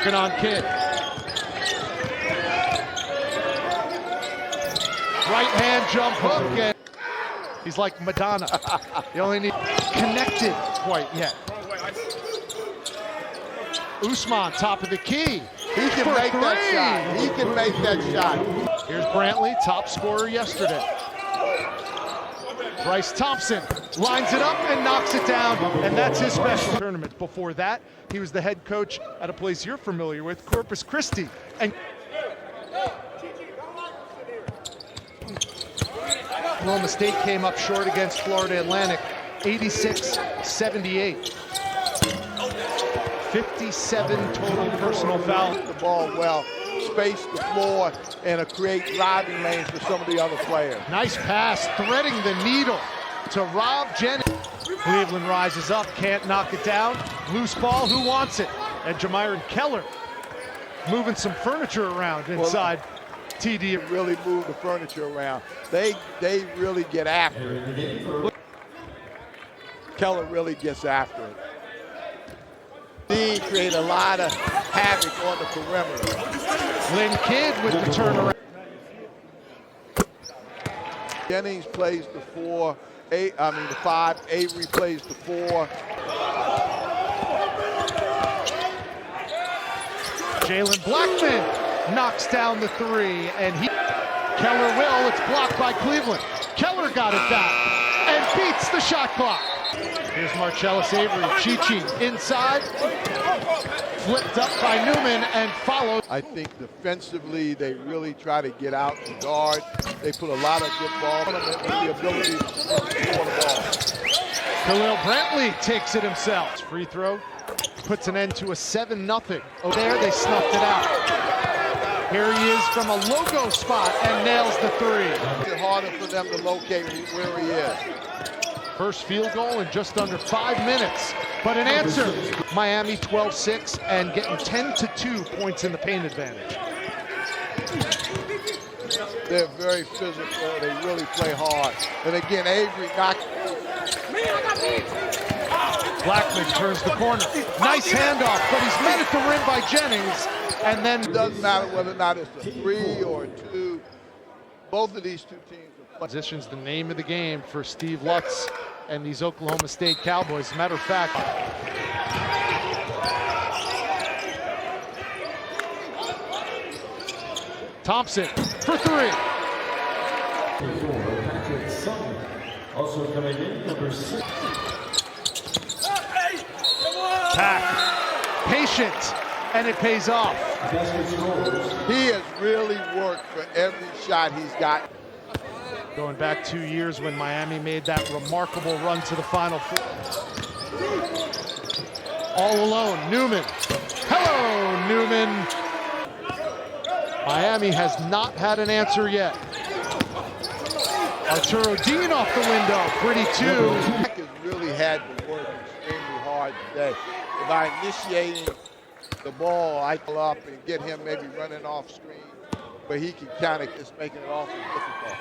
Working on Kidd. Right hand jump hook, and he's like Madonna. You only need connected quite yet. Usman, top of the key. He can make that shot. He can make that shot. Here's Brantley, top scorer yesterday. Bryce Thompson lines it up and knocks it down, and that's his special tournament. Before that, he was the head coach at a place you're familiar with, Corpus Christi. And Oklahoma State came up short against Florida Atlantic, 86-78. 57 total personal fouls. The ball well, space the floor, and create driving lanes for some of the other players. Nice pass, threading the needle to Rob Jennings. Cleveland rises up, can't knock it down. Loose ball, who wants it? And Jamyron Keller moving some furniture around inside. TD really move the furniture around. They really get after it. Keller really gets after it. He create a lot of havoc on the perimeter. Lynn Kidd with the turnaround. Jennings plays the 4. The 5. Avery plays the 4. Jalen Blackman knocks down the 3, and Keller will. It's blocked by Cleveland. Keller got it back and beats the shot clock. Here's Marcellus Avery, Chi-Chi inside, flipped up by Newman and followed. I think defensively they really try to get out and guard. They put a lot of good ball on them with the ability to score the ball. Khalil Brantley takes it himself. Free throw puts an end to a 7-0. Oh, there they snuffed it out. Here he is from a logo spot and nails the 3. It's harder for them to locate where he is. First field goal in just under 5 minutes, but an answer. Miami 12-6 and getting 10-2 points in the paint advantage. They're very physical. They really play hard. And again, Avery knocked. Blackman turns the corner. Nice handoff, but he's met at the rim by Jennings. And then it doesn't matter whether or not it's a 3 or a 2. Both of these two teams are playing. Position's the name of the game for Steve Lutz and these Oklahoma State Cowboys. As a matter of fact, Thompson for 3. Also coming in, number 6. Pack, patient, and it pays off. He has really worked for every shot he's got. Going back 2 years when Miami made that remarkable run to the Final Four. All alone, Newman. Hello, Newman. Miami has not had an answer yet. Arturo Dean off the window, pretty 2. Mack has really had to work extremely hard today. By initiating the ball, I pull up and get him maybe running off screen, but he can kind of just making it awfully difficult.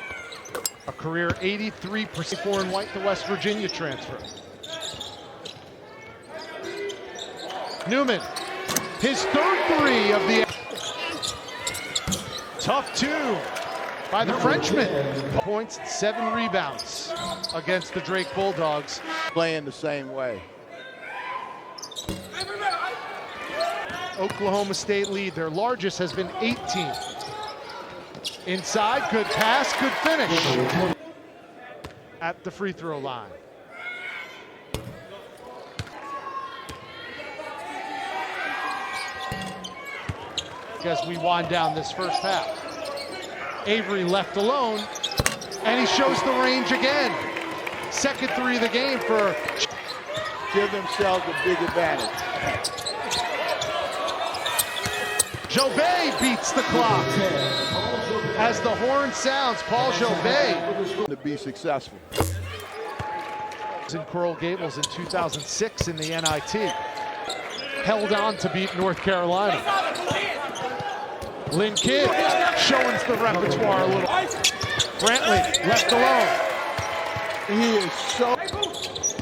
A career 83% 4 and white, the West Virginia transfer. Newman, his third 3 of the tough 2 by the Frenchman. Points, 7 rebounds against the Drake Bulldogs. Playing the same way. Oklahoma State lead, their largest has been 18. Inside, good pass, good finish. At the free throw line. As we wind down this first half. Avery left alone, and he shows the range again. Second 3 of the game for... Give themselves a big advantage. Jobay beats the clock. As the horn sounds, Paul Jobay. To be successful. In Coral Gables in 2006 in the NIT. Held on to beat North Carolina. Lynn Kidd showing the repertoire a little. Brantley left alone. He is so...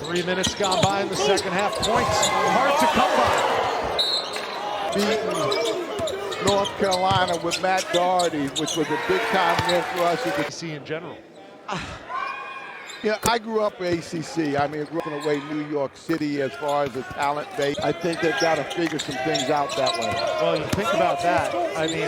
3 minutes gone by in the second half. Points hard to come by. beaten North Carolina with Matt Doherty, which was a big-time win for us. ACC in general. Yeah, I grew up ACC. I mean, I grew up in a way New York City as far as the talent base. I think they've got to figure some things out that way. Well, you think about that. I mean,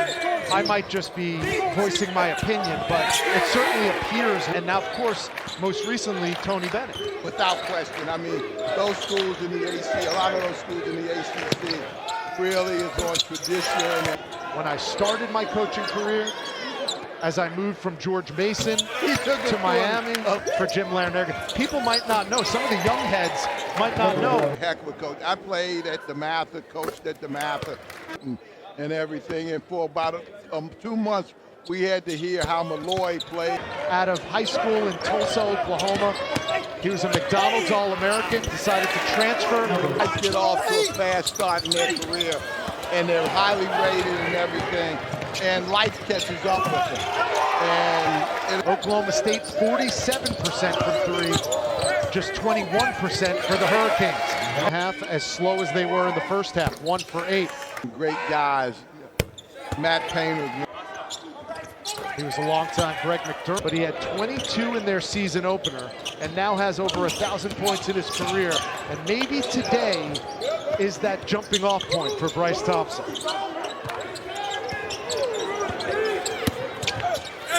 I might just be voicing my opinion, but it certainly appears. And now, of course, most recently, Tony Bennett. Without question. I mean, those schools in the ACC, a lot of those schools in the ACC really is on tradition. When I started my coaching career, as I moved from George Mason to Miami for Jim Larrañaga. People might not know. Some of the young heads might not know. Heck of a coach. I played at DeMatha, coached at DeMatha, and everything. And for about 2 months, we had to hear how Malloy played. Out of high school in Tulsa, Oklahoma, he was a McDonald's All-American, decided to transfer. Guys get off to a fast start in their career, and they're highly rated and everything. And life catches up with them. And Oklahoma State, 47% from three, just 21% for the Hurricanes. Half as slow as they were in the first half, 1 for 8. Great guys. Matt Painter. He was a long-time Greg McDermott, but he had 22 in their season opener and now has over 1,000 points in his career. And maybe today is that jumping off point for Bryce Thompson.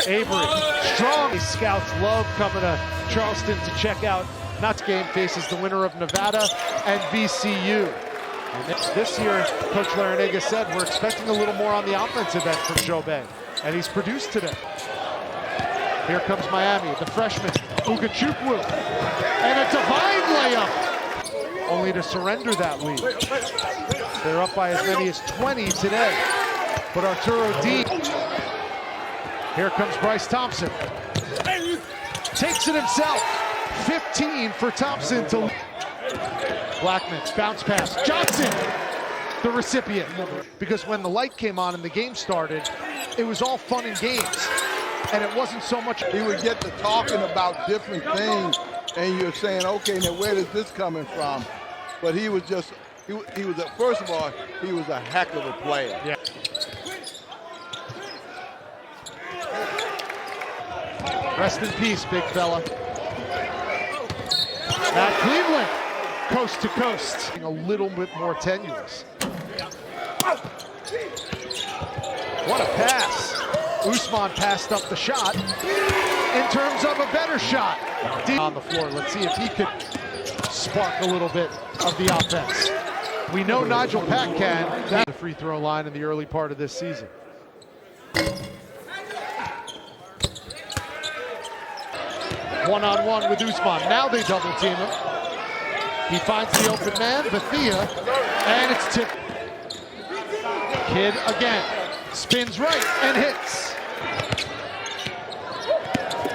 Avery, strong. Scouts love coming to Charleston to check out. Knott's game faces the winner of Nevada and VCU. And this year, Coach Larrañaga said, we're expecting a little more on the offensive end from Joe Bay. And he's produced today. Here comes Miami, the freshman, Ugachukwu. And a divine layup, only to surrender that lead. They're up by as many as 20 today. But Arturo D. Here comes Bryce Thompson. Takes it himself. 15 for Thompson to Blackman, bounce pass. Johnson, the recipient. Because when the light came on and the game started, it was all fun and games. And it wasn't so much. He would get to talking about different things, and you're saying, okay, now where is this coming from? But he was just, he was, first of all, he was a heck of a player. Yeah. Rest in peace, big fella. Now Cleveland, coast to coast. A little bit more tenuous. What a pass. Usman passed up the shot in terms of a better shot. Deep on the floor. Let's see if he could spark a little bit of the offense. We know Nigel Pack can. That's the free throw line in the early part of this season. One-on-one with Usman. Now they double team him. He finds the open man, Bethia, and it's tipped. Kidd again. Spins right and hits.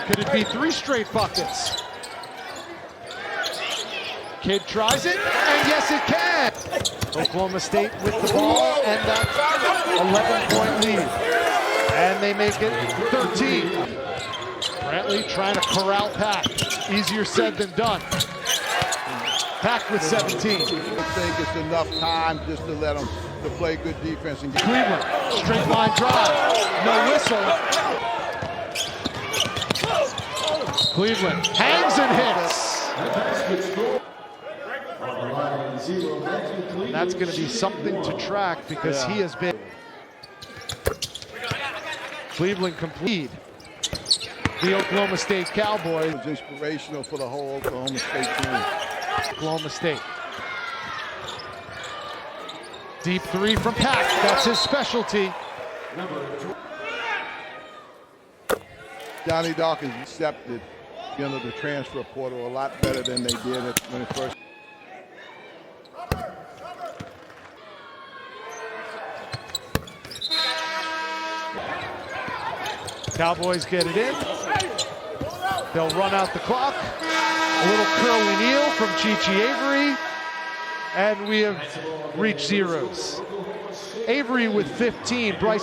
Could it be 3 straight buckets? Kidd tries it, and yes it can! Oklahoma State with the ball and that 11-point lead. And they make it 13. Brantley trying to corral Pack. Easier said than done. Pack with 17. I think it's enough time just to let them to play good defense. And Cleveland, straight line drive. No whistle. Cleveland hangs and hits. And that's going to be something to track because he has been. Cleveland complete. The Oklahoma State Cowboys. It was inspirational for the whole Oklahoma State team. Oklahoma State. Deep 3 from Pack. That's his specialty. Johnny Dawkins accepted the transfer portal a lot better than they did when it first. Cowboys get it in. They'll run out the clock. A little curly kneel from Chichi Avery. And we have reached zeros. Avery with 15. Bryce